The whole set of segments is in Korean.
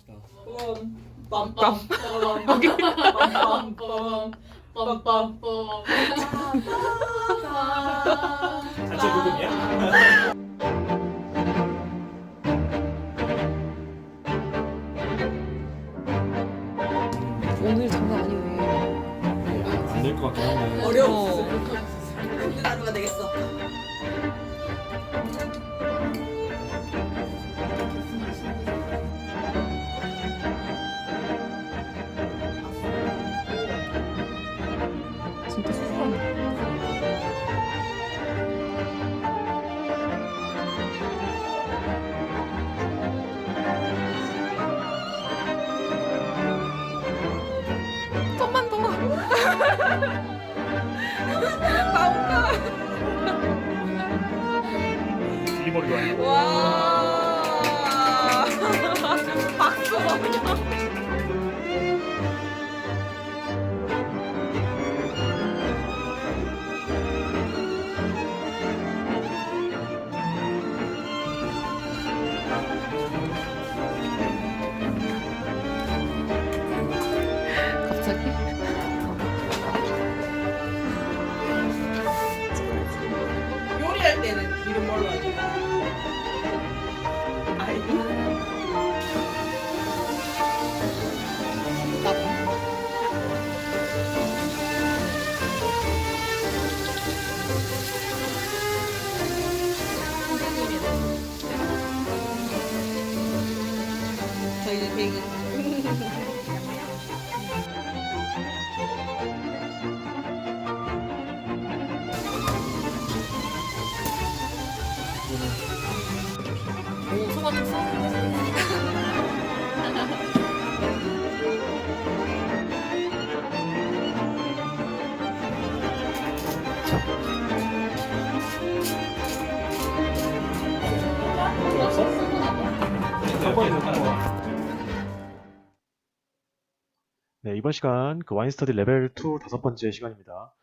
합시다. 빰빰 빰빰 빰빰 빰빰 단체 녹음이야? 오늘 장난 아니네. 안될 것 같긴 한데. 어려워. 힘든 하루가 되겠어. 진짜 수상해. 좀만 더. 나온다. 딜리버리가 아니고. 와. 박수 먹여. 갑자기? 요리할 때는 이름 뭘로 하지? 아이고. 저희는 대기. 오, 수고 좀 없어? 한 번에 한 번. 네, 이번 시간 그 와인 스터디 레벨 2 다섯 번째 시간입니다.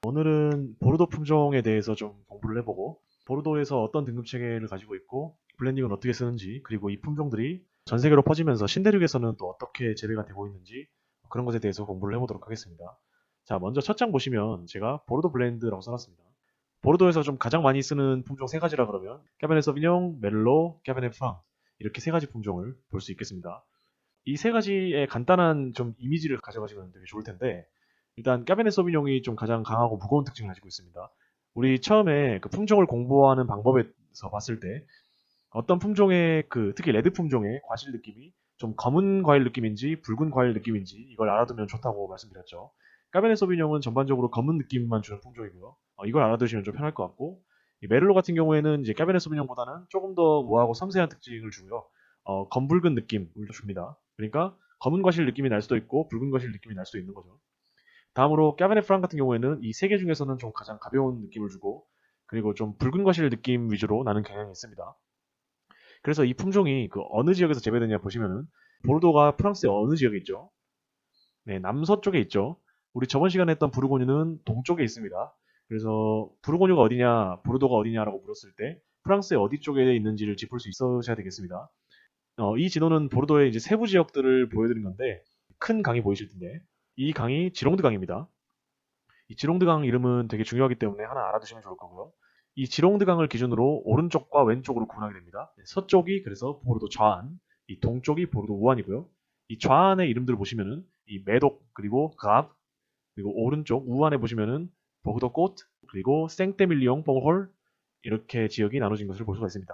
오늘은 보르도 품종에 대해서 좀 공부를 해보고 보르도에서 어떤 등급 체계를 가지고 있고 블렌딩은 어떻게 쓰는지 그리고 이 품종들이 전 세계로 퍼지면서 신대륙에서는 또 어떻게 재배가 되고 있는지 그런 것에 대해서 공부를 해보도록 하겠습니다. 자, 먼저 첫 장 보시면 제가 보르도 블렌드라고 써놨습니다. 보르도에서 좀 가장 많이 쓰는 품종 세 가지라 그러면 까베네 소비뇽, 메를로, 까베네 프랑 이렇게 세 가지 품종을 볼 수 있겠습니다. 이 세 가지의 간단한 좀 이미지를 가져가시면 되게 좋을 텐데 일단 까베네 소비뇽이 좀 가장 강하고 무거운 특징을 가지고 있습니다. 우리 처음에 그 품종을 공부하는 방법에서 봤을 때 어떤 품종의 특히 레드 품종의 과실 느낌이 좀 검은 과일 느낌인지 붉은 과일 느낌인지 이걸 알아두면 좋다고 말씀드렸죠. 까베네 소비뇽은 전반적으로 검은 느낌만 주는 품종이고요. 이걸 알아두시면 좀 편할 것 같고 이 메를로 같은 경우에는 이제 까베네 소비뇽보다는 조금 더 우아하고 섬세한 특징을 주고요. 검붉은 느낌을 줍니다. 그러니까 검은 과실 느낌이 날 수도 있고 붉은 과실 느낌이 날 수도 있는 거죠. 다음으로 까베네 프랑 같은 경우에는 이 세 개 중에서는 좀 가장 가벼운 느낌을 주고 그리고 좀 붉은 과실 느낌 위주로 나는 경향이 있습니다. 그래서 이 품종이 그 어느 지역에서 재배되냐 보시면은 보르도가 프랑스의 어느 지역에 있죠? 네, 남서쪽에 있죠. 우리 저번 시간에 했던 부르고뉴는 동쪽에 있습니다. 그래서 부르고뉴가 어디냐, 보르도가 어디냐라고 물었을 때 프랑스의 어디 쪽에 있는지를 짚을 수 있으셔야 되겠습니다. 이 지도는 보르도의 이제 세부 지역들을 보여드린 건데 큰 강이 보이실 텐데 이 강이 지롱드 강입니다. 이 지롱드 강 이름은 되게 중요하기 때문에 하나 알아두시면 좋을 거고요. 이 지롱드 강을 기준으로 오른쪽과 왼쪽으로 구분하게 됩니다. 서쪽이 그래서 보르도 좌안, 이 동쪽이 보르도 우안이고요. 이 좌안의 이름들을 보시면은 이 메독 그리고 그압 그리고 오른쪽 우안에 보시면은 보르도 꽃 그리고 생테밀리옹 뽕홀 이렇게 지역이 나눠진 것을 볼 수가 있습니다.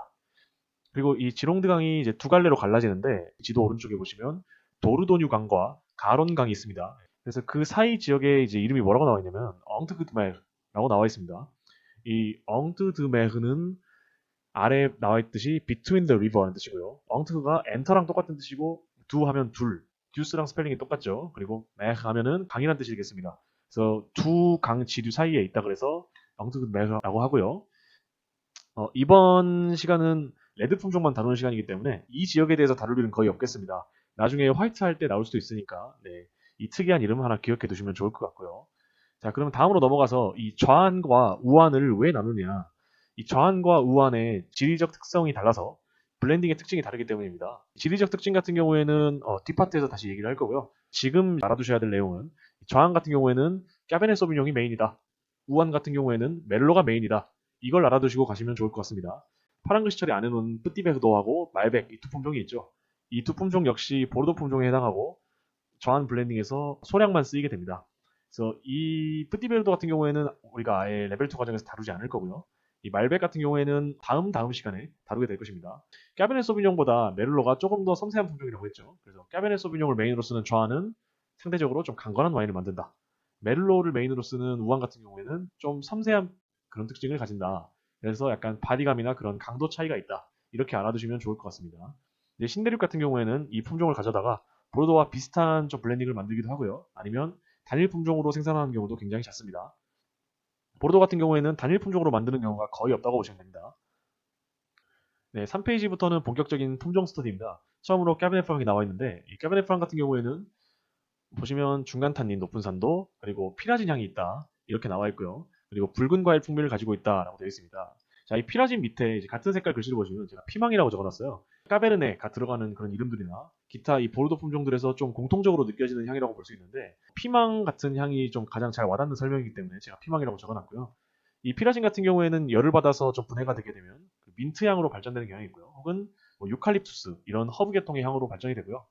그리고 이 지롱드 강이 이제 두 갈래로 갈라지는데 지도 오른쪽에 보시면 도르도뉴 강과 가론 강이 있습니다. 그래서 그 사이 지역에 이제 이름이 뭐라고 나와 있냐면 엉트그드메르라고 나와 있습니다. 이 엉트드메르는 아래 나와 있듯이 between the river라는 뜻이고요. 엉트가 엔터랑 똑같은 뜻이고 두 하면 둘, 듀스랑 스펠링이 똑같죠. 그리고 메르 하면은 강이라는 뜻이겠습니다. 그래서 두 강 지류 사이에 있다 그래서 엉트드메르라고 하고요. 이번 시간은 레드 품종만 다루는 시간이기 때문에 이 지역에 대해서 다룰 일은 거의 없겠습니다. 나중에 화이트 할 때 나올 수도 있으니까 네, 이 특이한 이름 하나 기억해 두시면 좋을 것 같고요. 자, 그럼 다음으로 넘어가서 이 좌안과 우안을 왜 나누냐? 이 좌안과 우안의 지리적 특성이 달라서 블렌딩의 특징이 다르기 때문입니다. 지리적 특징 같은 경우에는 뒷파트에서 다시 얘기를 할 거고요. 지금 알아두셔야 될 내용은 저항 같은 경우에는 까베네 소비뇽이 메인이다. 우한 같은 경우에는 멜로가 메인이다. 이걸 알아두시고 가시면 좋을 것 같습니다. 파란 글씨 처리 안 해놓은 뿌띠베그도하고 말백 이 두 품종이 있죠. 이 두 품종 역시 보르도 품종에 해당하고 저한 블렌딩에서 소량만 쓰이게 됩니다. 그래서 이 뿌띠베그도 같은 경우에는 우리가 아예 레벨 2 과정에서 다루지 않을 거고요. 이 말백 같은 경우에는 다음 시간에 다루게 될 것입니다. 까베네 소비뇽보다 메를로가 조금 더 섬세한 품종이라고 했죠. 그래서 까베네 소비뇽을 메인으로 쓰는 저한은 상대적으로 좀 강건한 와인을 만든다. 메를로를 메인으로 쓰는 우한 같은 경우에는 좀 섬세한 그런 특징을 가진다. 그래서 약간 바디감이나 그런 강도 차이가 있다. 이렇게 알아두시면 좋을 것 같습니다. 이제 신대륙 같은 경우에는 이 품종을 가져다가 보르도와 비슷한 좀 블렌딩을 만들기도 하고요. 아니면 단일 품종으로 생산하는 경우도 굉장히 잦습니다. 보르도 같은 경우에는 단일 품종으로 만드는 경우가 거의 없다고 보시면 됩니다. 네, 3페이지부터는 본격적인 품종 스터디입니다. 처음으로 까베네 프랑이 나와 있는데 이 까베네 프랑 같은 경우에는 보시면 중간 탄닌 높은 산도 그리고 피라진 향이 있다 이렇게 나와 있고요. 그리고 붉은 과일 풍미를 가지고 있다라고 되어 있습니다. 자, 이 피라진 밑에 이제 같은 색깔 글씨를 보시면 제가 피망이라고 적어놨어요. 까베르네가 들어가는 그런 이름들이나 기타 이 보르도 품종들에서 좀 공통적으로 느껴지는 향이라고 볼 수 있는데 피망 같은 향이 좀 가장 잘 와닿는 설명이기 때문에 제가 피망이라고 적어놨고요. 이 피라진 같은 경우에는 열을 받아서 좀 분해가 되게 되면 그 민트 향으로 발전되는 경향이 있고요. 혹은 뭐 유칼립투스 이런 허브 계통의 향으로 발전이 되고요.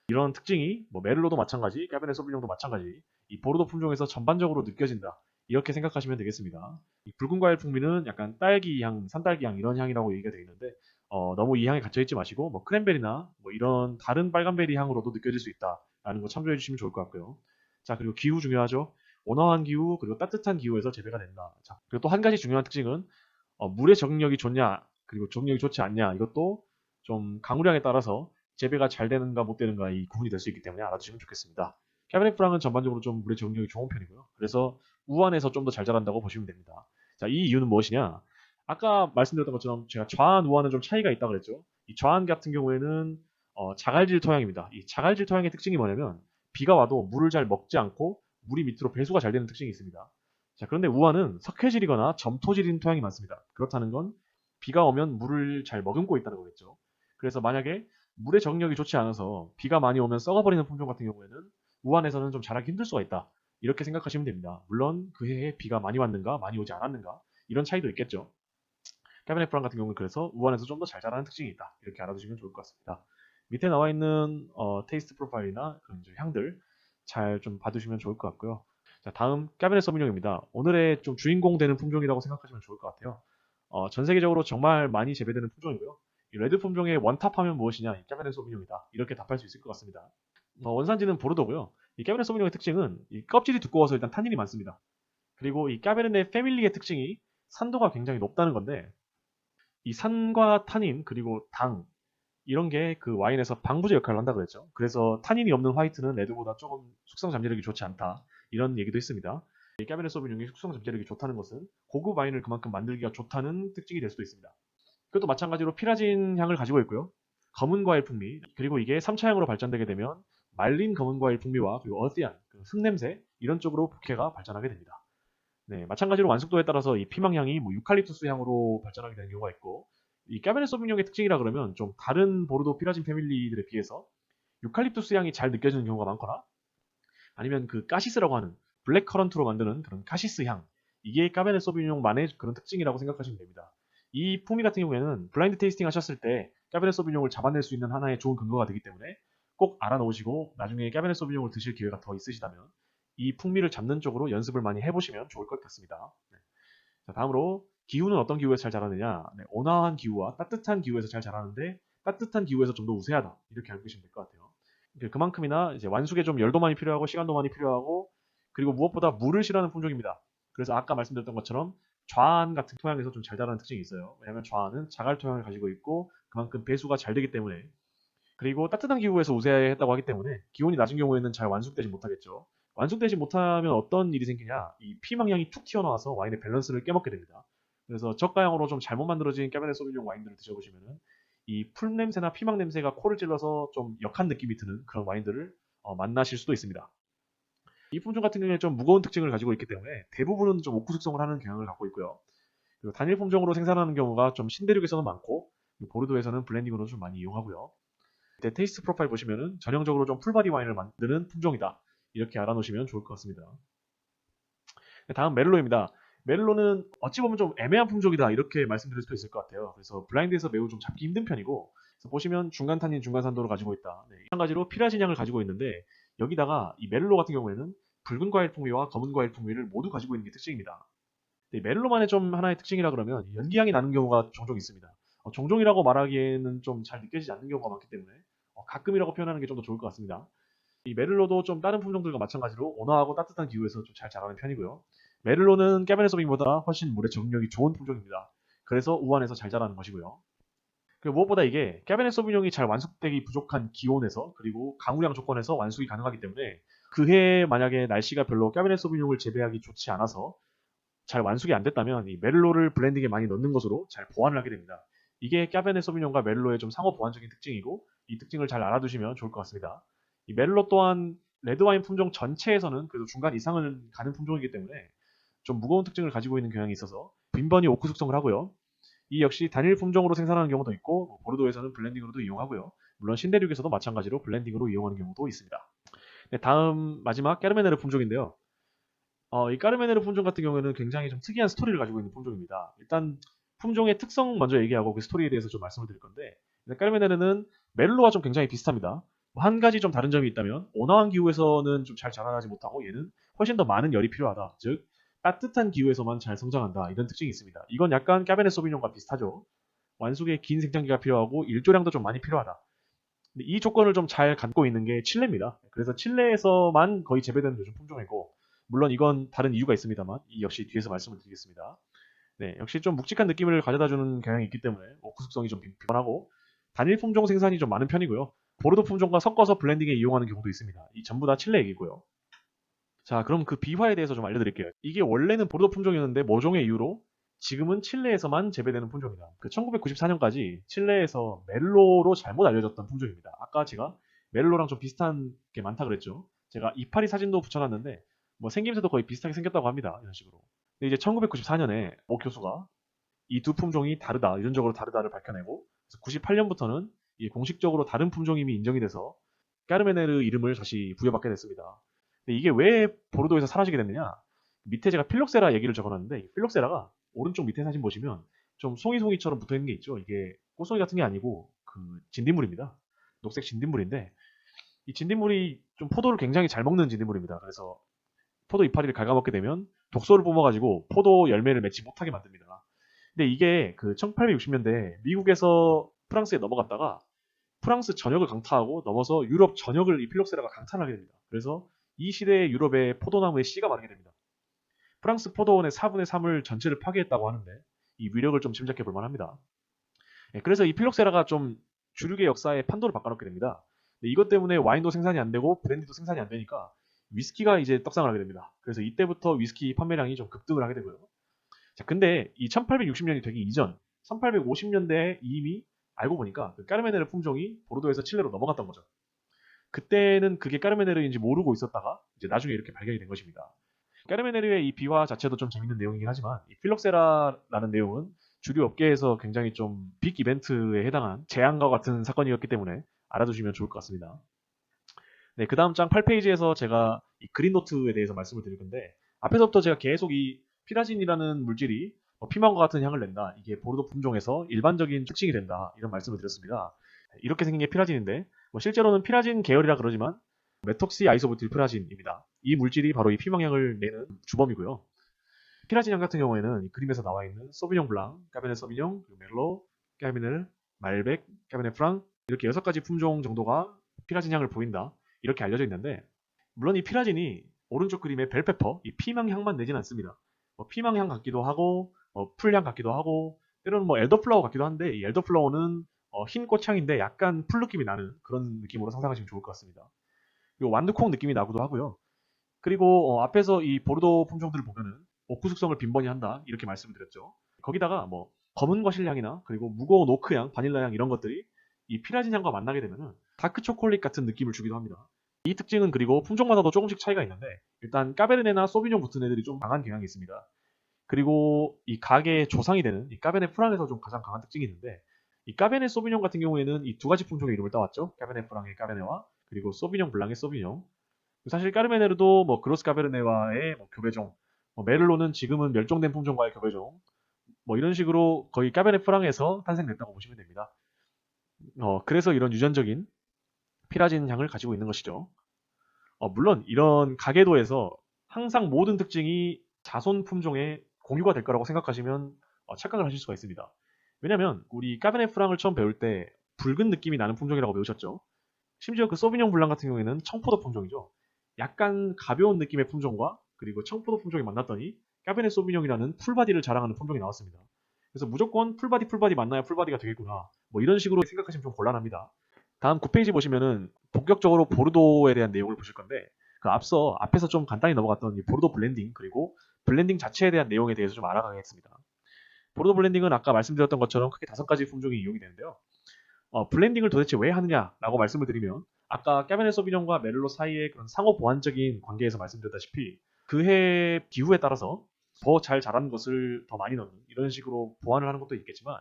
이런 특징이 뭐 메를로도 마찬가지, 까베네 소비뇽도 마찬가지 이 보르도 품종에서 전반적으로 느껴진다. 이렇게 생각하시면 되겠습니다. 이 붉은 과일 풍미는 약간 딸기 향, 산딸기 향 이런 향이라고 얘기가 되어 있는데 너무 이 향에 갇혀있지 마시고 뭐 크랜베리나 뭐 이런 다른 빨간베리 향으로도 느껴질 수 있다라는 거 참조해 주시면 좋을 것 같고요. 자, 그리고 기후 중요하죠. 온화한 기후 그리고 따뜻한 기후에서 재배가 된다. 자, 그리고 또 한 가지 중요한 특징은 물의 적응력이 좋냐 그리고 적응력이 좋지 않냐 이것도 좀 강우량에 따라서 재배가 잘 되는가 못 되는가 이 구분이 될 수 있기 때문에 알아두시면 좋겠습니다. 캐베넷 프랑은 전반적으로 좀 물의 적응력이 좋은 편이고요. 그래서 우한에서 좀 더 잘 자란다고 보시면 됩니다. 자, 이 이유는 무엇이냐? 아까 말씀드렸던 것처럼 제가 좌한, 우한은 좀 차이가 있다고 그랬죠. 이 좌한 같은 경우에는 자갈질 토양입니다. 이 자갈질 토양의 특징이 뭐냐면 비가 와도 물을 잘 먹지 않고 물이 밑으로 배수가 잘 되는 특징이 있습니다. 자, 그런데 우한은 석회질이거나 점토질인 토양이 많습니다. 그렇다는 건 비가 오면 물을 잘 머금고 있다는 거겠죠. 그래서 만약에 물의 적응력이 좋지 않아서 비가 많이 오면 썩어버리는 품종 같은 경우에는 우한에서는 좀 자라기 힘들 수가 있다. 이렇게 생각하시면 됩니다. 물론 그 해에 비가 많이 왔는가 많이 오지 않았는가 이런 차이도 있겠죠. 캐베넷 프랑 같은 경우는 그래서 우한에서 좀 더 잘 자라는 특징이 있다. 이렇게 알아두시면 좋을 것 같습니다. 밑에 나와 있는 테이스트 프로파일이나 그런 향들 잘 좀 봐두시면 좋을 것 같고요. 자, 다음 캐베넷 소비뇽입니다. 오늘의 좀 주인공 되는 품종이라고 생각하시면 좋을 것 같아요. 전 세계적으로 정말 많이 재배되는 품종이고요. 이 레드 품종의 원탑하면 무엇이냐? 이 캐베넷 소비뇽이다. 이렇게 답할 수 있을 것 같습니다. 원산지는 보르도고요. 이 캐베넷 소비뇽의 특징은 이 껍질이 두꺼워서 일단 타닌이 많습니다. 그리고 이 캐베르네 패밀리의 특징이 산도가 굉장히 높다는 건데 이 산과 타닌 그리고 당 이런 게 그 와인에서 방부제 역할을 한다고 그랬죠. 그래서 타닌이 없는 화이트는 레드보다 조금 숙성 잠재력이 좋지 않다. 이런 얘기도 있습니다. 이 캐베르네 소비뇽이 숙성 잠재력이 좋다는 것은 고급 와인을 그만큼 만들기가 좋다는 특징이 될 수도 있습니다. 그것도 마찬가지로 피라진 향을 가지고 있고요. 검은 과일 풍미, 그리고 이게 3차향으로 발전되게 되면 말린 검은 과일 풍미와 그리고 어시한, 흙냄새 이런 쪽으로 부캐가 발전하게 됩니다. 네, 마찬가지로 완숙도에 따라서 이 피망향이 뭐 유칼립투스 향으로 발전하게 되는 경우가 있고 이 까베네 소비뇽의 특징이라 그러면 좀 다른 보르도 피라진 패밀리들에 비해서 유칼립투스 향이 잘 느껴지는 경우가 많거나 아니면 그 카시스라고 하는 블랙 커런트로 만드는 그런 카시스 향 이게 까베네 소비뇽만의 그런 특징이라고 생각하시면 됩니다. 이 풍미 같은 경우에는 블라인드 테이스팅 하셨을 때 까베네 소비뇽을 잡아낼 수 있는 하나의 좋은 근거가 되기 때문에 꼭 알아놓으시고 나중에 까베네 소비뇽을 드실 기회가 더 있으시다면 이 풍미를 잡는 쪽으로 연습을 많이 해보시면 좋을 것 같습니다. 네. 자, 다음으로 기후는 어떤 기후에서 잘 자라느냐? 네, 온화한 기후와 따뜻한 기후에서 잘 자라는데 따뜻한 기후에서 좀 더 우세하다 이렇게 알고 계시면 될 것 같아요. 그만큼이나 이제 완숙에 좀 열도 많이 필요하고 시간도 많이 필요하고 그리고 무엇보다 물을 싫어하는 품종입니다. 그래서 아까 말씀드렸던 것처럼 좌안 같은 토양에서 좀 잘 자라는 특징이 있어요. 왜냐하면 좌안은 자갈 토양을 가지고 있고 그만큼 배수가 잘 되기 때문에 그리고 따뜻한 기후에서 우세했다고 하기 때문에 기온이 낮은 경우에는 잘 완숙되지 못하겠죠. 완숙되지 못하면 어떤 일이 생기냐? 이 피망향이 툭 튀어나와서 와인의 밸런스를 깨먹게 됩니다. 그래서 저가형으로 좀 잘못 만들어진 까베네 소비뇽 와인들을 드셔보시면은 이 풀 냄새나 피망 냄새가 코를 찔러서 좀 역한 느낌이 드는 그런 와인들을 만나실 수도 있습니다. 이 품종 같은 경우에 좀 무거운 특징을 가지고 있기 때문에 대부분은 좀 옥구 숙성을 하는 경향을 갖고 있고요. 그리고 단일 품종으로 생산하는 경우가 좀 신대륙에서는 많고 보르도에서는 블렌딩으로 좀 많이 이용하고요. 테이스트 프로파일 보시면은 전형적으로 좀 풀바디 와인을 만드는 품종이다. 이렇게 알아놓으시면 좋을 것 같습니다. 다음 메를로입니다. 메를로는 어찌 보면 좀 애매한 품종이다 이렇게 말씀드릴 수도 있을 것 같아요. 그래서 블라인드에서 매우 좀 잡기 힘든 편이고, 그래서 보시면 중간 탄닌 중간 산도를 가지고 있다. 마찬가지로 피라진향을 가지고 있는데, 여기다가 이 메를로 같은 경우에는 붉은 과일 풍미와 검은 과일 풍미를 모두 가지고 있는 게 특징입니다. 메를로만의 좀 하나의 특징이라 그러면 연기향이 나는 경우가 종종 있습니다. 종종이라고 말하기에는 좀 잘 느껴지지 않는 경우가 많기 때문에 가끔이라고 표현하는 게 좀 더 좋을 것 같습니다. 이 메를로도 좀 다른 품종들과 마찬가지로 온화하고 따뜻한 기후에서 좀 잘 자라는 편이고요. 메를로는 까베네 소비보다 훨씬 물에 적응력이 좋은 품종입니다. 그래서 우한에서 잘 자라는 것이고요. 그리고 무엇보다 이게 까베네 소비뇽이 잘 완숙되기 부족한 기온에서, 그리고 강우량 조건에서 완숙이 가능하기 때문에 그해 만약에 날씨가 별로 까베네 소비뇽을 재배하기 좋지 않아서 잘 완숙이 안 됐다면 이 메를로를 블렌딩에 많이 넣는 것으로 잘 보완을 하게 됩니다. 이게 까베네 소비뇽과 메를로의 좀 상호 보완적인 특징이고, 이 특징을 잘 알아두시면 좋을 것 같습니다. 이 메를로 또한 레드와인 품종 전체에서는 그래도 중간 이상을 가는 품종이기 때문에 좀 무거운 특징을 가지고 있는 경향이 있어서 빈번히 오크 숙성을 하고요. 이 역시 단일 품종으로 생산하는 경우도 있고, 보르도에서는 블렌딩으로도 이용하고요. 물론 신대륙에서도 마찬가지로 블렌딩으로 이용하는 경우도 있습니다. 네, 다음 마지막 까르메네르 품종인데요. 이 까르메네르 품종 같은 경우에는 굉장히 좀 특이한 스토리를 가지고 있는 품종입니다. 일단 품종의 특성 먼저 얘기하고 그 스토리에 대해서 좀 말씀을 드릴 건데, 까르메네르는 메를로와 좀 굉장히 비슷합니다. 한 가지 좀 다른 점이 있다면, 온화한 기후에서는 좀 잘 자라나지 못하고 얘는 훨씬 더 많은 열이 필요하다. 즉 따뜻한 기후에서만 잘 성장한다. 이런 특징이 있습니다. 이건 약간 까베네 소비뇽과 비슷하죠. 완숙에 긴 생장기가 필요하고 일조량도 좀 많이 필요하다. 근데 이 조건을 좀 잘 갖고 있는 게 칠레입니다. 그래서 칠레에서만 거의 재배되는 요즘 품종이고, 물론 이건 다른 이유가 있습니다만 이 역시 뒤에서 말씀을 드리겠습니다. 네, 역시 좀 묵직한 느낌을 가져다주는 경향이 있기 때문에 오크 숙성이 좀 빈번하고 단일 품종 생산이 좀 많은 편이고요. 보르도 품종과 섞어서 블렌딩에 이용하는 경우도 있습니다. 이 전부 다 칠레 얘기고요. 자, 그럼 그 비화에 대해서 좀 알려드릴게요. 이게 원래는 보르도 품종이었는데 모종의 이유로 지금은 칠레에서만 재배되는 품종이다. 그 1994년까지 칠레에서 멜로로 잘못 알려졌던 품종입니다. 아까 제가 멜로랑 좀 비슷한 게 많다 그랬죠. 제가 이파리 사진도 붙여놨는데 뭐 생김새도 거의 비슷하게 생겼다고 합니다. 이런 식으로. 근데 이제 1994년에 오 교수가 이 두 품종이 다르다, 유전적으로 다르다를 밝혀내고, 98년부터는 공식적으로 다른 품종임이 인정이 돼서 까르메네르 이름을 다시 부여받게 됐습니다. 근데 이게 왜 보르도에서 사라지게 됐느냐? 밑에 제가 필록세라 얘기를 적어놨는데, 이 필록세라가 오른쪽 밑에 사진 보시면 좀 송이송이처럼 붙어있는 게 있죠. 이게 꽃송이 같은 게 아니고 그 진딧물입니다. 녹색 진딧물인데, 이 진딧물이 좀 포도를 굉장히 잘 먹는 진딧물입니다. 그래서 포도 이파리를 갉아먹게 되면 독소를 뿜어가지고 포도 열매를 맺지 못하게 만듭니다. 근데 이게 그 1860년대에 미국에서 프랑스에 넘어갔다가 프랑스 전역을 강타하고 넘어서 유럽 전역을 이 필록세라가 강타를 하게 됩니다. 그래서 이 시대의 유럽의 포도나무의 씨가 마르게 됩니다. 프랑스 포도원의 4분의 3을 전체를 파괴했다고 하는데 이 위력을 좀 짐작해 볼 만합니다. 그래서 이 필록세라가 좀 주류의 역사에 판도를 바꿔놓게 됩니다. 이것 때문에 와인도 생산이 안 되고 브랜디도 생산이 안 되니까 위스키가 이제 떡상을 하게 됩니다. 그래서 이때부터 위스키 판매량이 좀 급등을 하게 되고요. 자, 근데 이 1860년이 되기 이전 1850년대에 이미 알고 보니까 그 까르메네르 품종이 보르도에서 칠레로 넘어갔던 거죠. 그때는 그게 까르메네르인지 모르고 있었다가 이제 나중에 이렇게 발견이 된 것입니다. 까르메네르의 이 비화 자체도 좀 재밌는 내용이긴 하지만 이 필록세라라는 내용은 주류 업계에서 굉장히 좀 빅 이벤트에 해당한 재앙과 같은 사건이었기 때문에 알아두시면 좋을 것 같습니다. 네, 그 다음 장 8페이지에서 제가 이 그린노트에 대해서 말씀을 드릴 건데, 앞에서부터 제가 계속 이 피라진이라는 물질이 피망과 같은 향을 낸다, 이게 보르도 품종에서 일반적인 특징이 된다, 이런 말씀을 드렸습니다. 이렇게 생긴 게 피라진인데 실제로는 피라진 계열이라 그러지만 메톡시 아이소부틸피라진입니다. 이 물질이 바로 이 피망향을 내는 주범이고요. 피라진향 같은 경우에는 이 그림에서 나와 있는 소비뇽 블랑, 까베네 소비뇽, 메를로, 까베네 말백, 까베네 프랑, 이렇게 6가지 품종 정도가 피라진향을 보인다, 이렇게 알려져 있는데, 물론 이 피라진이 오른쪽 그림의 벨페퍼, 이 피망향만 내진 않습니다. 피망향 같기도 하고 풀향 같기도 하고 때로는 엘더플라워 같기도 한데, 이 엘더플라워는 흰 꽃향인데 약간 풀 느낌이 나는 그런 느낌으로 상상하시면 좋을 것 같습니다. 그리고 완두콩 느낌이 나기도 하고요. 그리고 앞에서 이 보르도 품종들을 보면은 오크 숙성을 빈번히 한다, 이렇게 말씀을 드렸죠. 거기다가 검은 과실향이나 그리고 무거운 오크향, 바닐라향 이런 것들이 이 피라진 향과 만나게 되면은 다크 초콜릿 같은 느낌을 주기도 합니다. 이 특징은 그리고 품종마다도 조금씩 차이가 있는데, 일단 까베르네나 소비뇽 붙은 애들이 좀 강한 경향이 있습니다. 그리고 이 가게의 조상이 되는 이 까베네 프랑에서 좀 가장 강한 특징이 있는데, 이 까베네 소비뇽 같은 경우에는 이 두 가지 품종의 이름을 따왔죠. 까베네 프랑의 까베네와 그리고 소비뇽 블랑의 소비뇽. 사실 까르메네르도 뭐 그로스 까베르네와의 뭐 교배종, 뭐 메를로는 지금은 멸종된 품종과의 교배종, 뭐 이런 식으로 거의 까베네 프랑에서 탄생됐다고 보시면 됩니다. 그래서 이런 유전적인 피라진 향을 가지고 있는 것이죠. 물론 이런 가계도에서 항상 모든 특징이 자손 품종의 공유가 될 거라고 생각하시면 착각을 하실 수가 있습니다. 왜냐면 우리 까베네 프랑을 처음 배울 때 붉은 느낌이 나는 품종이라고 배우셨죠. 심지어 그 소비뇽 블랑 같은 경우에는 청포도 품종이죠. 약간 가벼운 느낌의 품종과 그리고 청포도 품종이 만났더니 까베네 소비뇽이라는 풀바디를 자랑하는 품종이 나왔습니다. 그래서 무조건 풀바디 만나야 풀바디가 되겠구나. 뭐 이런 식으로 생각하시면 좀 곤란합니다. 다음 9페이지 보시면은 본격적으로 보르도에 대한 내용을 보실 건데 그 앞에서 좀 간단히 넘어갔던 이 보르도 블렌딩 그리고 블렌딩 자체에 대한 내용에 대해서 좀 알아가겠습니다. 보르도 블렌딩은 아까 말씀드렸던 것처럼 크게 5가지 품종이 이용이 되는데요. 블렌딩을 도대체 왜 하느냐라고 말씀을 드리면 아까 까베네 소비뇽과 메를로 사이의 그런 상호 보완적인 관계에서 말씀드렸다시피 그 해 기후에 따라서 더 잘 자라는 것을 더 많이 넣는 이런 식으로 보완을 하는 것도 있겠지만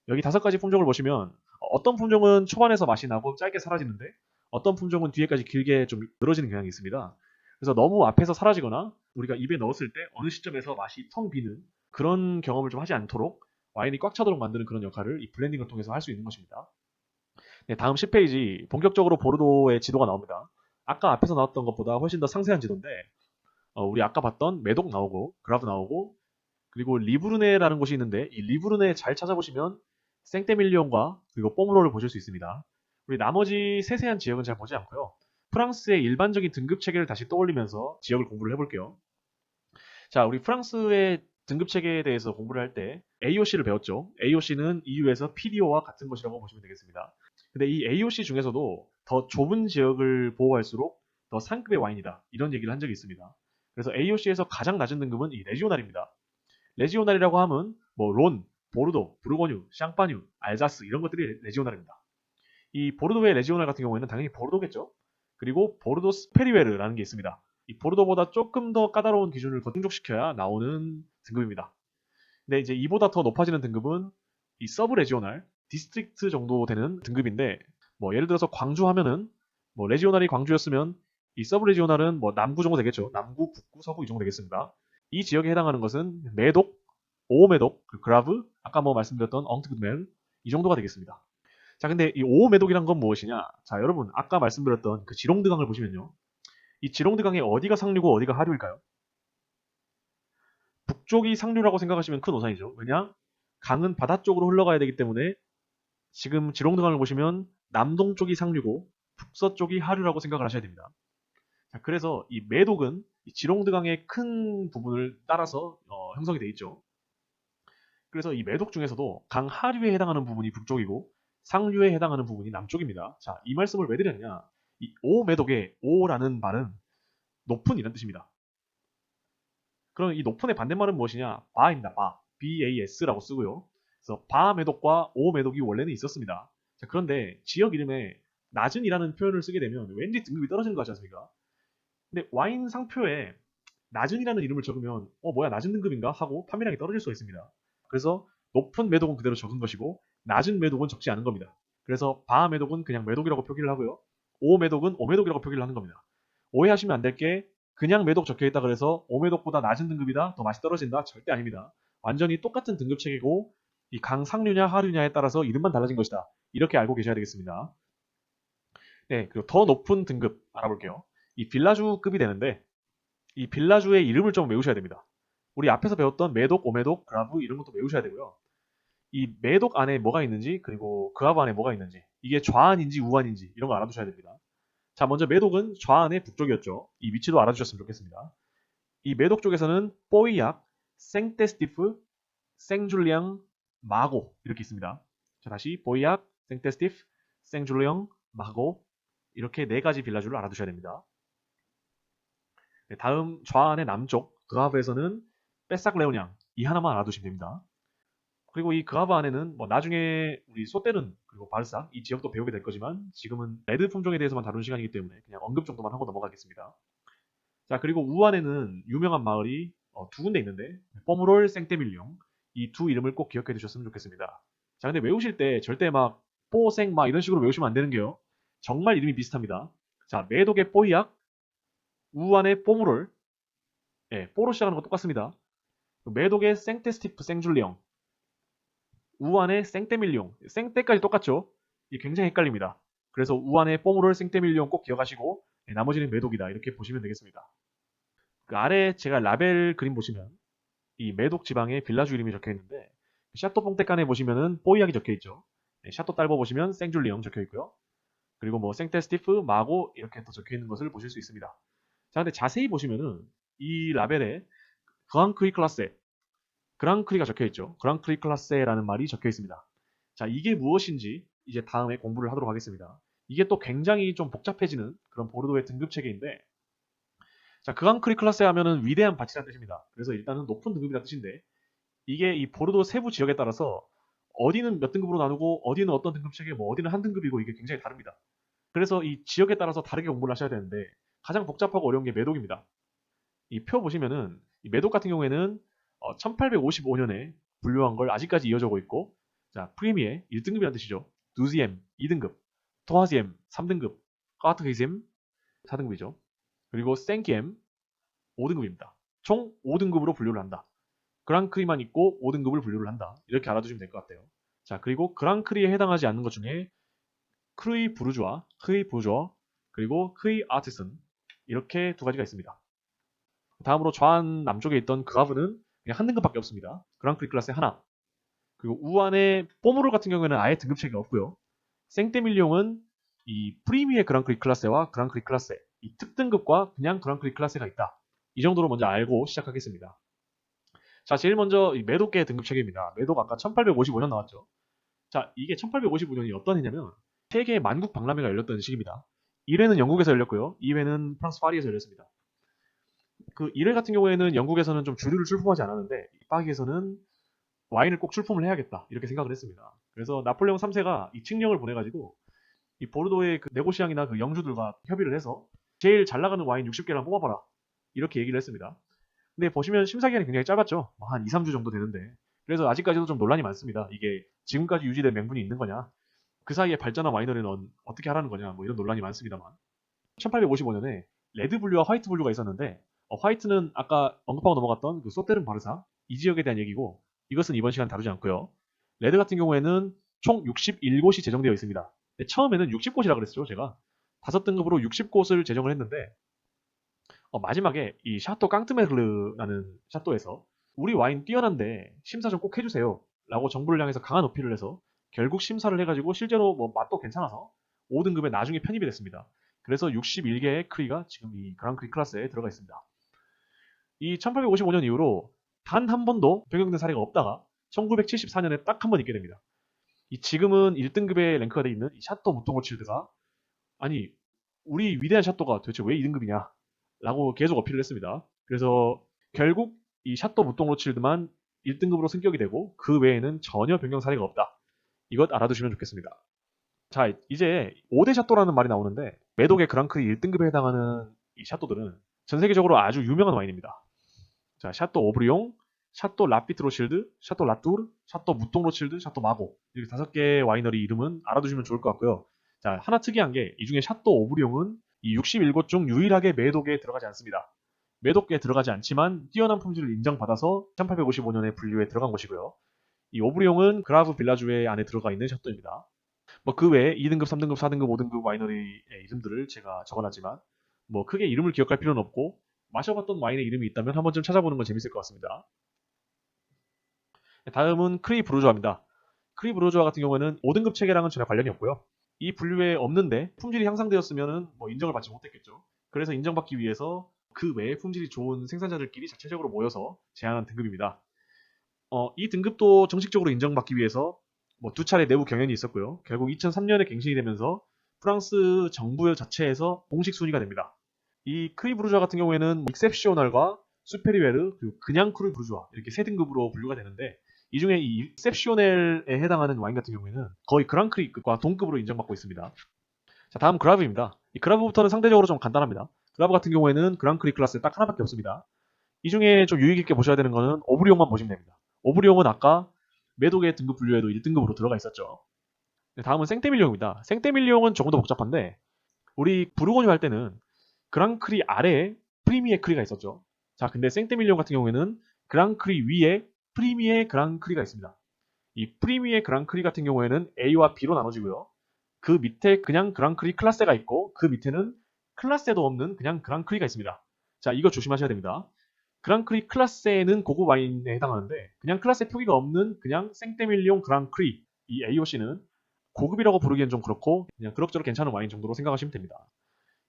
여기 5가지 품종을 보시면 어떤 품종은 초반에서 맛이 나고 짧게 사라지는데 어떤 품종은 뒤에까지 길게 좀 늘어지는 경향이 있습니다. 그래서 너무 앞에서 사라지거나 우리가 입에 넣었을 때 어느 시점에서 맛이 텅 비는 그런 경험을 좀 하지 않도록 와인이 꽉 차도록 만드는 그런 역할을 이 블렌딩을 통해서 할 수 있는 것입니다. 네, 다음 10페이지 본격적으로 보르도의 지도가 나옵니다. 아까 앞에서 나왔던 것보다 훨씬 더 상세한 지도인데 우리 아까 봤던 메독 나오고 그라브 나오고 그리고 리브르네라는 곳이 있는데 이 리브르네 잘 찾아보시면 생떼밀리온과 그리고 뽀무로를 보실 수 있습니다. 우리 나머지 세세한 지역은 잘 보지 않고요. 프랑스의 일반적인 등급 체계를 다시 떠올리면서 지역을 공부를 해볼게요. 자, 우리 프랑스의 등급 체계에 대해서 공부를 할 때 AOC를 배웠죠. AOC는 EU에서 PDO와 같은 것이라고 보시면 되겠습니다. 근데 이 AOC 중에서도 더 좁은 지역을 보호할수록 더 상급의 와인이다. 이런 얘기를 한 적이 있습니다. 그래서 AOC에서 가장 낮은 등급은 이 레지오날입니다. 레지오날이라고 하면 뭐 론, 보르도, 부르고뉴, 샹파뉴, 알자스 이런 것들이 레지오날입니다. 이 보르도의 레지오날 같은 경우에는 당연히 보르도겠죠. 그리고 보르도 스페리웨르라는 게 있습니다. 이 보르도보다 조금 더 까다로운 기준을 더 충족시켜야 나오는 등급입니다. 근데 이제 이보다 더 높아지는 등급은 이 서브 레지오날, 디스트릭트 정도 되는 등급인데 뭐 예를 들어서 광주 하면은 뭐 레지오날이 광주였으면 이 서브 레지오날은 뭐 남구 정도 되겠죠. 남구, 북구, 서부 이 정도 되겠습니다. 이 지역에 해당하는 것은 메독, 오메독, 그라브, 아까 뭐 말씀드렸던 엉트그멜 이 정도가 되겠습니다. 자, 근데 이 오메독이란 건 무엇이냐? 자, 여러분 아까 말씀드렸던 그 지롱드강을 보시면요. 이 지롱드강의 어디가 상류고 어디가 하류일까요? 북쪽이 상류라고 생각하시면 큰 오산이죠. 왜냐? 강은 바다 쪽으로 흘러가야 되기 때문에 지금 지롱드강을 보시면 남동쪽이 상류고 북서쪽이 하류라고 생각을 하셔야 됩니다. 자, 그래서 이 메독은 이 지롱드강의 큰 부분을 따라서 형성이 되어 있죠. 그래서 이 메독 중에서도 강 하류에 해당하는 부분이 북쪽이고 상류에 해당하는 부분이 남쪽입니다. 자, 이 말씀을 왜 드렸냐? 이 오메독의 오라는 말은 높은 이란 뜻입니다. 그럼 이 높은의 반대말은 무엇이냐? 바입니다. 바. BAS라고 쓰고요. 그래서 바메독과 오메독이 원래는 있었습니다. 자, 그런데 지역 이름에 낮은이라는 표현을 쓰게 되면 왠지 등급이 떨어지는 거 같지 않습니까? 근데 와인 상표에 낮은이라는 이름을 적으면 뭐야 낮은 등급인가 하고 판매량이 떨어질 수가 있습니다. 그래서 높은 매독은 그대로 적은 것이고 낮은 매독은 적지 않은 겁니다. 그래서 바 매독은 그냥 매독이라고 표기를 하고요. 오 매독은 오 매독이라고 표기를 하는 겁니다. 오해하시면 안 될 게 그냥 매독 적혀있다 그래서 오 매독보다 낮은 등급이다 더 맛이 떨어진다 절대 아닙니다. 완전히 똑같은 등급 체계고 이 강 상류냐 하류냐에 따라서 이름만 달라진 것이다. 이렇게 알고 계셔야 되겠습니다. 네, 그리고 더 높은 등급 알아볼게요. 이 빌라주급이 되는데 이 빌라주의 이름을 좀 외우셔야 됩니다. 우리 앞에서 배웠던 메독, 오메독, 그라브 이런 것도 외우셔야 되고요. 이 메독 안에 뭐가 있는지 그리고 그라브 안에 뭐가 있는지 이게 좌안인지 우안인지 이런 거 알아두셔야 됩니다. 자, 먼저 메독은 좌안의 북쪽이었죠. 이 위치도 알아두셨으면 좋겠습니다. 이 메독 쪽에서는 뽀이약, 생테스티프, 생줄리앙, 마고 이렇게 있습니다. 자, 다시 뽀이약, 생테스티프, 생줄리앙, 마고 이렇게 4가지 빌라주를 알아두셔야 됩니다. 네, 다음 좌안의 남쪽 그하브에서는 빼싹레오냥 이 하나만 알아두시면 됩니다. 그리고 이 그하브 안에는 뭐 나중에 우리 소떼른 그리고 바르삭 이 지역도 배우게 될 거지만 지금은 레드 품종에 대해서만 다루는 시간이기 때문에 그냥 언급 정도만 하고 넘어가겠습니다. 자, 그리고 우안에는 유명한 마을이 2군데 있는데 뽀무롤, 생떼밀룡 이 두 이름을 꼭 기억해 두셨으면 좋겠습니다. 자, 근데 외우실 때 절대 막 뽀생 막 이런 식으로 외우시면 안 되는 게요. 정말 이름이 비슷합니다. 자, 매독의 뽀이약, 우안의 뽀무롤, 예, 뽀로 시작하는 거 똑같습니다. 매독의 생테스티프 생줄리옹, 우안의 생떼밀리옹, 생떼까지 똑같죠? 이게 굉장히 헷갈립니다. 그래서 우안의 뽀무롤 생떼밀리옹 꼭 기억하시고 예, 나머지는 매독이다 이렇게 보시면 되겠습니다. 그 아래 제가 라벨 그림 보시면 이 매독 지방에 빌라주 이름이 적혀 있는데 샤또 뽕떼칸에 보시면은 뽀이약이 적혀 있죠. 네, 샤또 딸보 보시면 생줄리옹 적혀 있고요. 그리고 뭐 생테스티프, 마고 이렇게 또 적혀 있는 것을 보실 수 있습니다. 자, 근데 자세히 보시면은 이 라벨에 그랑크리 클라세, 그랑크리가 적혀 있죠. 그랑크리 클라세라는 말이 적혀 있습니다. 자, 이게 무엇인지 이제 다음에 공부를 하도록 하겠습니다. 이게 또 굉장히 좀 복잡해지는 그런 보르도의 등급 체계인데, 자, 그랑크리 클라세 하면은 위대한 밭이라는 뜻입니다. 그래서 일단은 높은 등급이라는 뜻인데, 이게 이 보르도 세부 지역에 따라서 어디는 몇 등급으로 나누고 어디는 어떤 등급 체계, 뭐 어디는 한 등급이고 이게 굉장히 다릅니다. 그래서 이 지역에 따라서 다르게 공부를 하셔야 되는데 가장 복잡하고 어려운 게 매독입니다. 이 표 보시면은 이 매독 같은 경우에는 1855년에 분류한 걸 아직까지 이어져 오고 있고, 자, 프리미에 1등급이라는 뜻이죠. 두지엠 2등급, 토하지엠 3등급, 까트히셈 4등급이죠. 그리고 생기엠 5등급입니다. 총 5등급으로 분류를 한다. 그랑크리만 있고 5등급을 분류를 한다. 이렇게 알아두시면 될 것 같아요. 자, 그리고 그랑크리에 해당하지 않는 것 중에 크루이 부르주아, 크이 부르주아, 그리고 크이 아티슨 이렇게 두 가지가 있습니다. 다음으로 좌한 남쪽에 있던 그하브는 그냥 한 등급밖에 없습니다. 그랑크리 클래스 하나. 그리고 우안의 뽀무롤 같은 경우에는 아예 등급체가 없고요. 생떼밀리옹은 이 프리미의 그랑크리 클래스와 그랑크리 클래스, 이 특등급과 그냥 그랑크리 클래스가 있다. 이 정도로 먼저 알고 시작하겠습니다. 자, 제일 먼저 이 매독계 등급 체계입니다. 매독 아까 1855년 나왔죠. 자, 이게 1855년이 어떤 해냐면 세계 만국 박람회가 열렸던 시기입니다. 1회는 영국에서 열렸고요. 2회는 프랑스 파리에서 열렸습니다. 그 1회 같은 경우에는 영국에서는 좀 주류를 출품하지 않았는데 파리에서는 와인을 꼭 출품을 해야겠다 이렇게 생각을 했습니다. 그래서 나폴레옹 3세가 이 칙령을 보내가지고 이 보르도의 그 네고시앙이나 그 영주들과 협의를 해서 제일 잘 나가는 와인 60개를 뽑아봐라 이렇게 얘기를 했습니다. 근데 보시면 심사기간이 굉장히 짧았죠. 한 2, 3주 정도 되는데 그래서 아직까지도 좀 논란이 많습니다. 이게 지금까지 유지된 명분이 있는 거냐, 그 사이에 발전한 와이너리는 어떻게 하라는 거냐, 뭐 이런 논란이 많습니다만 1855년에 레드 분류와 화이트 분류가 있었는데 화이트는 아까 언급하고 넘어갔던 그 소테른 바르사 이 지역에 대한 얘기고 이것은 이번 시간 다루지 않고요. 레드 같은 경우에는 총 61곳이 제정되어 있습니다. 처음에는 60곳이라 그랬죠. 제가 5등급으로 60곳을 제정을 했는데 마지막에 이 샤또 깡트메르라는 샤또에서 우리 와인 뛰어난데 심사 좀 꼭 해주세요 라고 정부를 향해서 강한 어필을 해서 결국 심사를 해가지고 실제로 뭐 맛도 괜찮아서 5등급에 나중에 편입이 됐습니다. 그래서 61개의 크리가 지금 이 그랑크리 클래스에 들어가 있습니다. 이 1855년 이후로 단 한 번도 변경된 사례가 없다가 1974년에 딱 한 번 있게 됩니다. 이 지금은 1등급에 랭크가 되어 있는 이 샤또 무통로칠드가 아니 우리 위대한 샤또가 도대체 왜 2등급이냐 라고 계속 어필을 했습니다. 그래서 결국 이 샤또 무통로칠드만 1등급으로 승격이 되고 그 외에는 전혀 변경 사례가 없다. 이것 알아두시면 좋겠습니다. 자, 이제 5대 샤또라는 말이 나오는데 매독의 그랑크리 1등급에 해당하는 이 샤또들은 전 세계적으로 아주 유명한 와인입니다. 자, 샤또 오브리옹, 샤또 라피트로실드, 샤또 라뚜르, 샤또 무통로칠드, 샤또 마고 이렇게 5개의 와이너리 이름은 알아두시면 좋을 것 같고요. 자, 하나 특이한 게 이 중에 샤또 오브리옹은 이 61곳 중 유일하게 매독에 들어가지 않습니다. 매독에 들어가지 않지만 뛰어난 품질을 인정받아서 1855년에 분류에 들어간 곳이고요. 이 오브리옹은 그라브 빌라주에 안에 들어가 있는 샤또입니다. 뭐 그 외에 2등급, 3등급, 4등급, 5등급 와이너리의 이름들을 제가 적어놨지만 뭐 크게 이름을 기억할 필요는 없고 마셔봤던 와인의 이름이 있다면 한 번쯤 찾아보는 건 재밌을 것 같습니다. 다음은 크리 부르주아입니다. 크리 부르주아 같은 경우에는 5등급 체계랑은 전혀 관련이 없고요. 이 분류에 없는데 품질이 향상되었으면 뭐 인정을 받지 못했겠죠. 그래서 인정받기 위해서 그 외에 품질이 좋은 생산자들끼리 자체적으로 모여서 제안한 등급입니다. 이 등급도 정식적으로 인정받기 위해서 뭐 2차례 내부 경연이 있었고요. 결국 2003년에 갱신이 되면서 프랑스 정부 자체에서 공식 순위가 됩니다. 이 크리 부르주아 같은 경우에는 익셉시오널과 수페리웨르 그리고 그냥 크리 부르주아 이렇게 3등급으로 분류가 되는데 이 중에 이 익셉시오넬에 해당하는 와인 같은 경우에는 거의 그랑크리과 동급으로 인정받고 있습니다. 자, 다음 그라브입니다. 이 그라브부터는 상대적으로 좀 간단합니다. 그라브 같은 경우에는 그랑크리 클래스에 딱 하나밖에 없습니다. 이 중에 좀 유의 깊게 보셔야 되는 거는 오브리옹만 보시면 됩니다. 오브리옹은 아까 매독의 등급 분류에도 1등급으로 들어가 있었죠. 네, 다음은 생떼밀룡입니다. 생떼밀룡은 조금 더 복잡한데 우리 부르고뉴 할 때는 그랑크리 아래에 프리미에 크리가 있었죠. 자, 근데 생떼밀리온 같은 경우에는 그랑크리 위에 프리미에 그랑크리가 있습니다. 이 프리미에 그랑크리 같은 경우에는 A와 B로 나눠지고요. 그 밑에 그냥 그랑크리 클라세가 있고 그 밑에는 클라세도 없는 그냥 그랑크리가 있습니다. 자, 이거 조심하셔야 됩니다. 그랑크리 클라세는 고급 와인에 해당하는데 그냥 클라세 표기가 없는 그냥 생떼밀리온 그랑크리 이 AOC는 고급이라고 부르기엔 좀 그렇고 그냥 그럭저럭 괜찮은 와인 정도로 생각하시면 됩니다.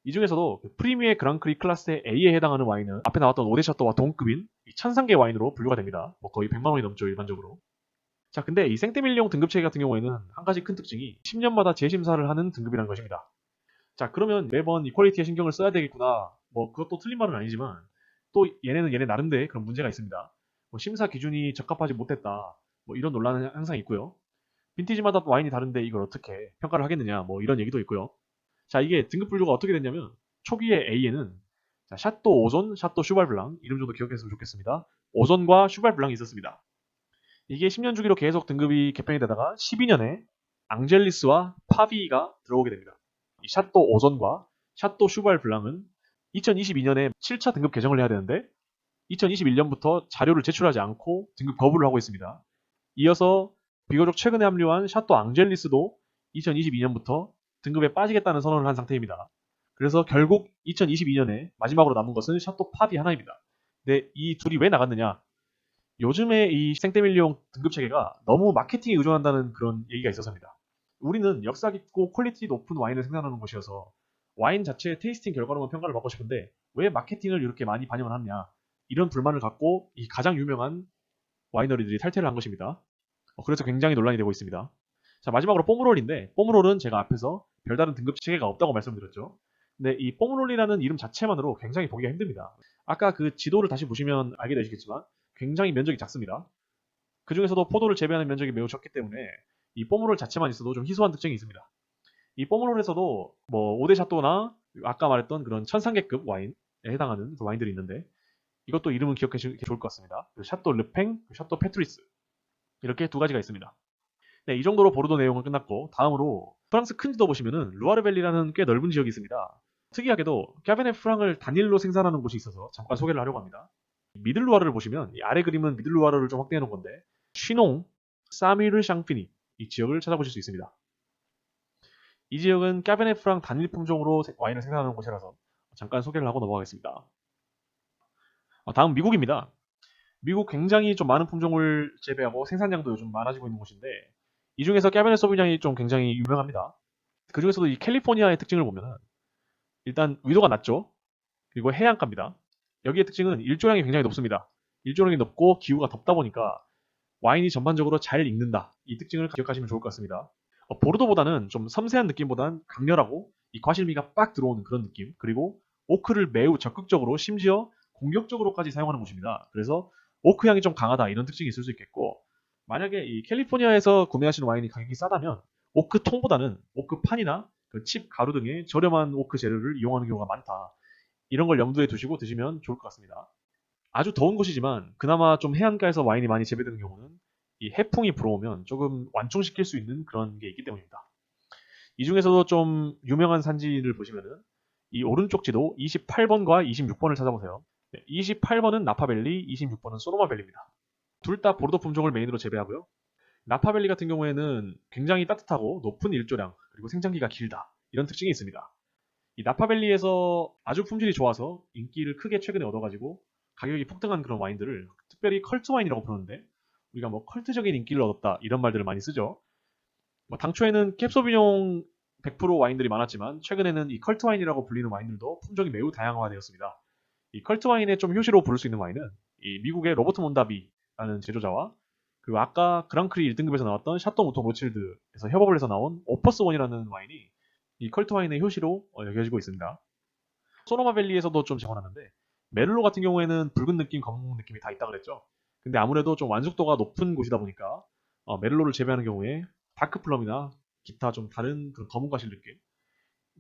이 중에서도 프리미의 그랑크리 클래스 A에 해당하는 와인은 앞에 나왔던 오데샤또와 동급인 이 천상계 와인으로 분류가 됩니다. 뭐 거의 100만 원이 넘죠, 일반적으로. 자, 근데 이 생떼밀리옹 등급체계 같은 경우에는 한 가지 큰 특징이 10년마다 재심사를 하는 등급이라는 것입니다. 자, 그러면 매번 이 퀄리티에 신경을 써야 되겠구나. 뭐 그것도 틀린 말은 아니지만 또 얘네는 얘네 나름대로의 그런 문제가 있습니다. 뭐 심사 기준이 적합하지 못했다. 뭐 이런 논란은 항상 있고요. 빈티지마다 와인이 다른데 이걸 어떻게 평가를 하겠느냐. 뭐 이런 얘기도 있고요. 자, 이게 등급 분류가 어떻게 됐냐면 초기에 A에는 자, 샤또 오존, 샤또 슈발블랑 이름 정도 기억했으면 좋겠습니다. 오존과 슈발블랑이 있었습니다. 이게 10년 주기로 계속 등급이 개편이 되다가 12년에 앙젤리스와 파비가 들어오게 됩니다. 이 샤또 오존과 샤또 슈발블랑은 2022년에 7차 등급 개정을 해야 되는데 2021년부터 자료를 제출하지 않고 등급 거부를 하고 있습니다. 이어서 비교적 최근에 합류한 샤또 앙젤리스도 2022년부터 등급에 빠지겠다는 선언을 한 상태입니다. 그래서 결국 2022년에 마지막으로 남은 것은 샤또 팝이 하나입니다. 근데 이 둘이 왜 나갔느냐? 요즘에 이 생떼밀리옹 등급 체계가 너무 마케팅에 의존한다는 그런 얘기가 있어서입니다. 우리는 역사 깊고 퀄리티 높은 와인을 생산하는 곳이어서 와인 자체의 테이스팅 결과로만 평가를 받고 싶은데 왜 마케팅을 이렇게 많이 반영을 하느냐? 이런 불만을 갖고 이 가장 유명한 와이너리들이 탈퇴를 한 것입니다. 그래서 굉장히 논란이 되고 있습니다. 자, 마지막으로 뽀무롤인데 뽀무롤은 제가 앞에서 별다른 등급 체계가 없다고 말씀드렸죠. 근데 이 뽀무롤이라는 이름 자체만으로 굉장히 보기가 힘듭니다. 아까 그 지도를 다시 보시면 알게 되시겠지만 굉장히 면적이 작습니다. 그 중에서도 포도를 재배하는 면적이 매우 적기 때문에 이 뽀무롤 자체만 있어도 좀 희소한 특징이 있습니다. 이 뽀무롤에서도 뭐 오데샤또나 아까 말했던 그런 천상계급 와인에 해당하는 그 와인들이 있는데 이것도 이름은 기억하시면 좋을 것 같습니다. 샤또 르팽, 샤또 페트리스 이렇게 두 가지가 있습니다. 네, 이 정도로 보르도 내용은 끝났고 다음으로 프랑스 큰 지도 보시면은 루아르밸리라는 꽤 넓은 지역이 있습니다. 특이하게도 캐베네 프랑을 단일로 생산하는 곳이 있어서 잠깐 소개를 하려고 합니다. 미들루아르를 보시면 이 아래 그림은 미들루아르를 좀 확대해 놓은 건데 쉬농, 사미르 샹피니 이 지역을 찾아보실 수 있습니다. 이 지역은 캐베네 프랑 단일 품종으로 와인을 생산하는 곳이라서 잠깐 소개를 하고 넘어가겠습니다. 다음 미국입니다. 미국 굉장히 좀 많은 품종을 재배하고 생산량도 요즘 많아지고 있는 곳인데 이 중에서 캐베네 소비뇽이 좀 굉장히 유명합니다. 그 중에서도 이 캘리포니아의 특징을 보면은 일단 위도가 낮죠. 그리고 해안가입니다. 여기의 특징은 일조량이 굉장히 높습니다. 일조량이 높고 기후가 덥다 보니까 와인이 전반적으로 잘 익는다. 이 특징을 기억하시면 좋을 것 같습니다. 보르도보다는 좀 섬세한 느낌보다는 강렬하고 이 과실미가 빡 들어오는 그런 느낌. 그리고 오크를 매우 적극적으로 심지어 공격적으로까지 사용하는 곳입니다. 그래서 오크 향이 좀 강하다 이런 특징이 있을 수 있겠고 만약에 이 캘리포니아에서 구매하시는 와인이 가격이 싸다면 오크 통보다는 오크 판이나 그 칩 가루 등의 저렴한 오크 재료를 이용하는 경우가 많다. 이런 걸 염두에 두시고 드시면 좋을 것 같습니다. 아주 더운 곳이지만 그나마 좀 해안가에서 와인이 많이 재배되는 경우는 이 해풍이 불어오면 조금 완충시킬 수 있는 그런 게 있기 때문입니다. 이 중에서도 좀 유명한 산지를 보시면은 이 오른쪽 지도 28번과 26번을 찾아보세요. 28번은 나파밸리, 26번은 소노마밸리입니다. 둘 다 보르도 품종을 메인으로 재배하고요. 나파밸리 같은 경우에는 굉장히 따뜻하고 높은 일조량 그리고 생장기가 길다 이런 특징이 있습니다. 이 나파밸리에서 아주 품질이 좋아서 인기를 크게 최근에 얻어가지고 가격이 폭등한 그런 와인들을 특별히 컬트 와인이라고 부르는데 우리가 뭐 컬트적인 인기를 얻었다 이런 말들을 많이 쓰죠. 당초에는 캡소비뇽 100% 와인들이 많았지만 최근에는 이 컬트 와인이라고 불리는 와인들도 품종이 매우 다양화되었습니다. 이 컬트 와인의 좀 효시로 부를 수 있는 와인은 이 미국의 로버트 몬다비라는 제조자와 그리고 아까 그랑크리 1등급에서 나왔던 샤또 무통 로칠드에서 협업을 해서 나온 오퍼스 원이라는 와인이 이 컬트 와인의 효시로 여겨지고 있습니다. 소노마밸리에서도 좀 적어놨는데 메를로 같은 경우에는 붉은 느낌, 검은 느낌이 다 있다 그랬죠. 근데 아무래도 좀 완숙도가 높은 곳이다 보니까 메를로를 재배하는 경우에 다크플럼이나 기타 좀 다른 그런 검은 과실 느낌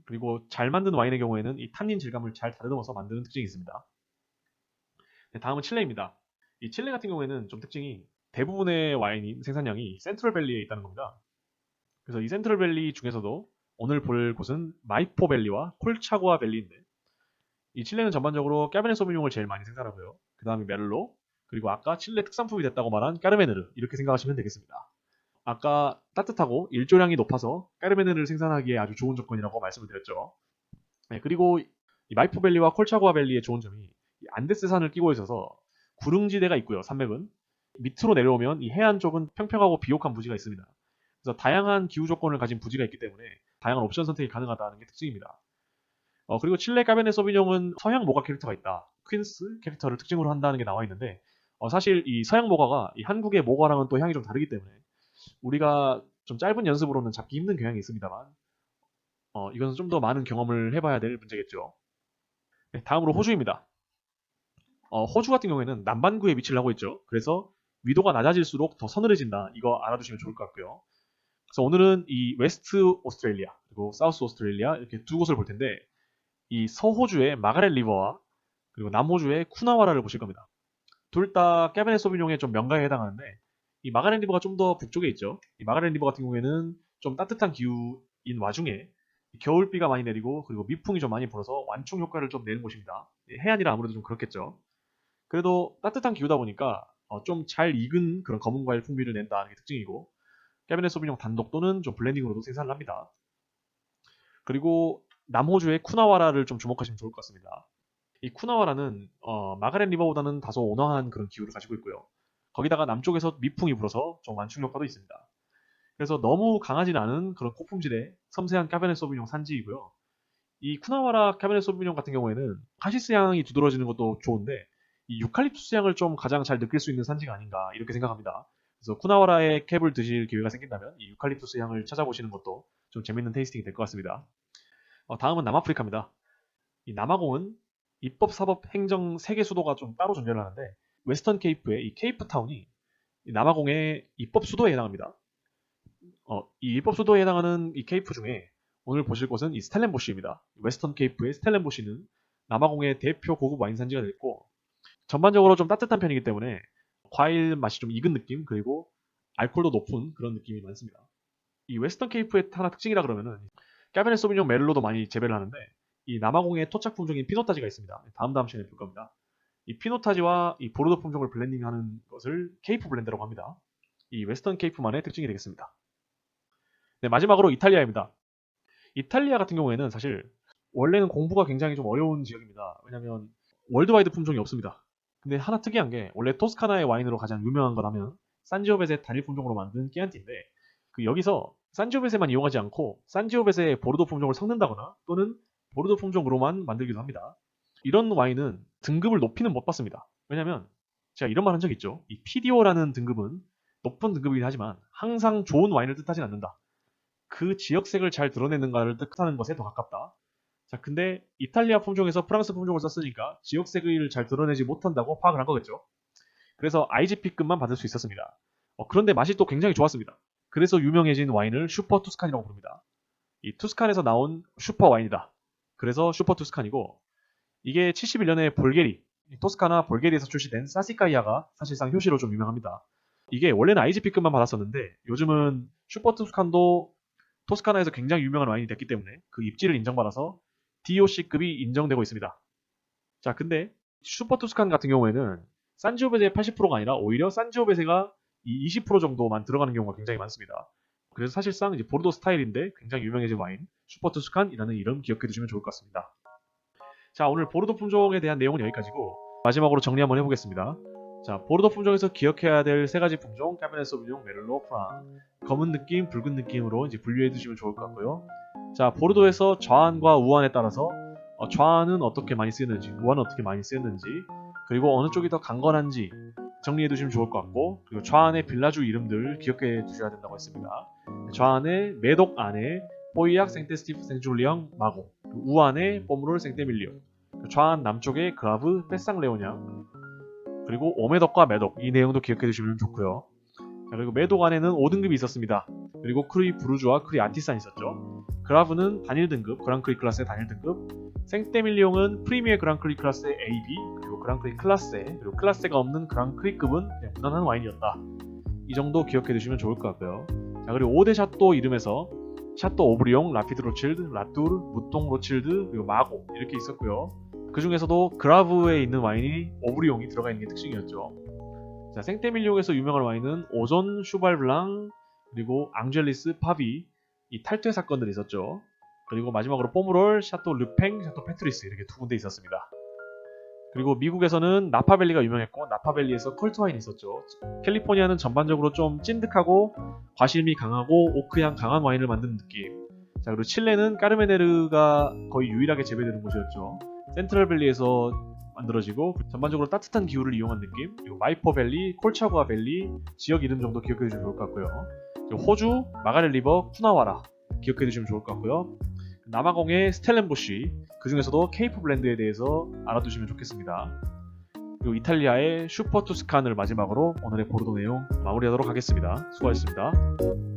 그리고 잘 만든 와인의 경우에는 이 탄닌 질감을 잘 다듬어서 만드는 특징이 있습니다. 네, 다음은 칠레입니다. 이 칠레 같은 경우에는 좀 특징이 대부분의 와인 생산량이 센트럴밸리에 있다는 겁니다. 그래서 이 센트럴밸리 중에서도 오늘 볼 곳은 마이포밸리와 콜차고아밸리인데, 이 칠레는 전반적으로 까베네 소비뇽을 제일 많이 생산하고요. 그 다음에 메를로, 그리고 아까 칠레 특산품이 됐다고 말한 까르메네르, 이렇게 생각하시면 되겠습니다. 아까 따뜻하고 일조량이 높아서 까르메네르를 생산하기에 아주 좋은 조건이라고 말씀을 드렸죠. 네, 그리고 이 마이포밸리와 콜차고아밸리의 좋은 점이 이 안데스산을 끼고 있어서 구릉지대가 있고요. 산맥은 밑으로 내려오면 이 해안 쪽은 평평하고 비옥한 부지가 있습니다. 그래서 다양한 기후 조건을 가진 부지가 있기 때문에 다양한 옵션 선택이 가능하다는 게 특징입니다. 그리고 칠레 까베네 소비뇽은 서양 모가 캐릭터가 있다. 퀸스 캐릭터를 특징으로 한다는 게 나와 있는데, 사실 이 서양 모가가 이 한국의 모가랑은 또 향이 좀 다르기 때문에 우리가 좀 짧은 연습으로는 잡기 힘든 경향이 있습니다만, 이것은 좀 더 많은 경험을 해봐야 될 문제겠죠. 네, 다음으로 호주입니다. 호주 같은 경우에는 남반구에 위치를 하고 있죠. 그래서 위도가 낮아질수록 더 서늘해진다. 이거 알아두시면 좋을 것 같고요. 그래서 오늘은 이 웨스트 오스트레일리아 그리고 사우스 오스트레일리아 이렇게 두 곳을 볼 텐데, 이 서호주의 마가렛 리버와 그리고 남호주의 쿠나와라를 보실 겁니다. 둘 다 까베네 소비뇽의 좀 명가에 해당하는데, 이 마가렛 리버가 좀 더 북쪽에 있죠. 이 마가렛 리버 같은 경우에는 좀 따뜻한 기후인 와중에 겨울비가 많이 내리고 그리고 미풍이 좀 많이 불어서 완충 효과를 좀 내는 곳입니다. 해안이라 아무래도 좀 그렇겠죠. 그래도 따뜻한 기후다 보니까 좀 잘 익은 그런 검은 과일 풍미를 낸다는 게 특징이고, 까베네 소비뇽 단독 또는 좀 블렌딩으로도 생산을 합니다. 그리고 남호주의 쿠나와라를 좀 주목하시면 좋을 것 같습니다. 이 쿠나와라는 마가렛 리버보다는 다소 온화한 그런 기후를 가지고 있고요. 거기다가 남쪽에서 미풍이 불어서 좀 완충 효과도 있습니다. 그래서 너무 강하진 않은 그런 고품질의 섬세한 까베네 소비뇽 산지이고요. 이 쿠나와라 까베네 소비뇽 같은 경우에는 카시스 향이 두드러지는 것도 좋은데, 이 유칼립투스 향을 좀 가장 잘 느낄 수 있는 산지가 아닌가 이렇게 생각합니다. 그래서 쿠나와라의 캡을 드실 기회가 생긴다면 이 유칼립투스 향을 찾아보시는 것도 좀 재밌는 테이스팅이 될 것 같습니다. 다음은 남아프리카입니다. 이 남아공은 입법, 사법, 행정 3개 수도가 좀 따로 존재를 하는데, 웨스턴 케이프의 이 케이프타운이 이 남아공의 입법 수도에 해당합니다. 이 입법 수도에 해당하는 이 케이프 중에 오늘 보실 곳은 이 스텔렌보시입니다. 웨스턴 케이프의 스텔렌보시는 남아공의 대표 고급 와인 산지가 됐고, 전반적으로 좀 따뜻한 편이기 때문에 과일 맛이 좀 익은 느낌, 그리고 알코올도 높은 그런 느낌이 많습니다. 이 웨스턴 케이프의 하나 특징이라 그러면은 까베네 소비뇽 메를로도 많이 재배를 하는데, 이 남아공의 토착 품종인 피노타지가 있습니다. 다음 시간에 볼 겁니다. 이 피노타지와 이 보르도 품종을 블렌딩하는 것을 케이프 블렌드라고 합니다. 이 웨스턴 케이프만의 특징이 되겠습니다. 네, 마지막으로 이탈리아입니다. 이탈리아 같은 경우에는 사실 원래는 공부가 굉장히 좀 어려운 지역입니다. 왜냐하면 월드와이드 품종이 없습니다. 근데 하나 특이한 게, 원래 토스카나의 와인으로 가장 유명한 것 하면 산지오베세 단일 품종으로 만든 끼안티인데, 여기서 산지오베세만 이용하지 않고 산지오베세의 보르도 품종을 섞는다거나 또는 보르도 품종으로만 만들기도 합니다. 이런 와인은 등급을 높이는 못 받습니다. 왜냐면 제가 이런 말 한 적 있죠. 이 PDO라는 등급은 높은 등급이긴 하지만 항상 좋은 와인을 뜻하진 않는다. 그 지역색을 잘 드러내는가를 뜻하는 것에 더 가깝다. 자, 근데 이탈리아 품종에서 프랑스 품종을 썼으니까 지역색을 잘 드러내지 못한다고 파악을 한 거겠죠. 그래서 IGP급만 받을 수 있었습니다. 그런데 맛이 또 굉장히 좋았습니다. 그래서 유명해진 와인을 슈퍼 투스칸이라고 부릅니다. 이 투스칸에서 나온 슈퍼 와인이다. 그래서 슈퍼 투스칸이고, 이게 71년에 볼게리, 토스카나 볼게리에서 출시된 사시카이아가 사실상 효시로 좀 유명합니다. 이게 원래는 IGP급만 받았었는데 요즘은 슈퍼 투스칸도 토스카나에서 굉장히 유명한 와인이 됐기 때문에 그 입지를 인정받아서 DOC급이 인정되고 있습니다. 자, 근데 슈퍼 투스칸 같은 경우에는 산지오베세의 80%가 아니라 오히려 산지오베세가 이 20% 정도만 들어가는 경우가 굉장히 많습니다. 그래서 사실상 이제 보르도 스타일인데 굉장히 유명해진 와인, 슈퍼 투스칸이라는 이름 기억해 두시면 좋을 것 같습니다. 자, 오늘 보르도 품종에 대한 내용은 여기까지고, 마지막으로 정리 한번 해보겠습니다. 자, 보르도 품종에서 기억해야 될 3가지 품종, 까베네 소비뇽, 메를로, 프랑, 검은 느낌, 붉은 느낌으로 이제 분류해 두시면 좋을 것 같고요. 자, 보르도에서 좌안과 우안에 따라서 좌안은 어떻게 많이 쓰였는지, 우안은 어떻게 많이 쓰였는지, 그리고 어느 쪽이 더 강건한지 정리해 두시면 좋을 것 같고, 그리고 좌안의 빌라주 이름들 기억해 두셔야 된다고 했습니다. 좌안의 메독 안에 포이약, 생테스티프, 생줄리앙, 마고, 우안의 뽀무롤, 생테밀리오, 좌안 남쪽에 그아브, 페상레오냥, 그리고 오메독과 메독, 이 내용도 기억해 두시면 좋고요. 자, 그리고 메독 안에는 5등급이 있었습니다. 그리고 크리 부르주와 크리 아티산이 있었죠. 그라브는 단일 등급, 그랑크리 클래스의 단일 등급, 생테밀리옹은 프리미어 그랑크리 클래스의 AB, 그리고 그랑크리 클래스에, 그리고 클래스가 없는 그랑크리급은 그냥 무난한 와인이었다. 이 정도 기억해 두시면 좋을 것 같고요. 자, 그리고 5대 샤또 이름에서 샤또 오브리옹, 라피드 로칠드, 라뚜르, 무통 로칠드, 그리고 마고 이렇게 있었고요. 그 중에서도 그라브에 있는 와인이 오브리옹이 들어가 있는 게 특징이었죠. 자, 생떼밀리옹에서 유명한 와인은 오존, 슈발블랑, 그리고 앙젤리스, 파비 이 탈퇴 사건들이 있었죠. 그리고 마지막으로 포무롤, 샤또 르팽, 샤또 페트리스 이렇게 두 군데 있었습니다. 그리고 미국에서는 나파밸리가 유명했고 나파밸리에서 컬트 와인이 있었죠. 캘리포니아는 전반적으로 좀 찐득하고 과실미 강하고 오크향 강한 와인을 만드는 느낌. 자, 그리고 칠레는 까르메네르가 거의 유일하게 재배되는 곳이었죠. 센트럴밸리에서 만들어지고 전반적으로 따뜻한 기후를 이용한 느낌. 그리고 마이퍼밸리, 콜차구아 밸리 지역 이름 정도 기억해 두시면 좋을 것 같고요. 그리고 호주 마가렛 리버 쿠나와라 기억해 두시면 좋을 것 같고요. 남아공의 스텔렌보시, 그 중에서도 케이프 블렌드에 대해서 알아두시면 좋겠습니다. 그리고 이탈리아의 슈퍼 투스칸을 마지막으로 오늘의 보르도 내용 마무리하도록 하겠습니다. 수고하셨습니다.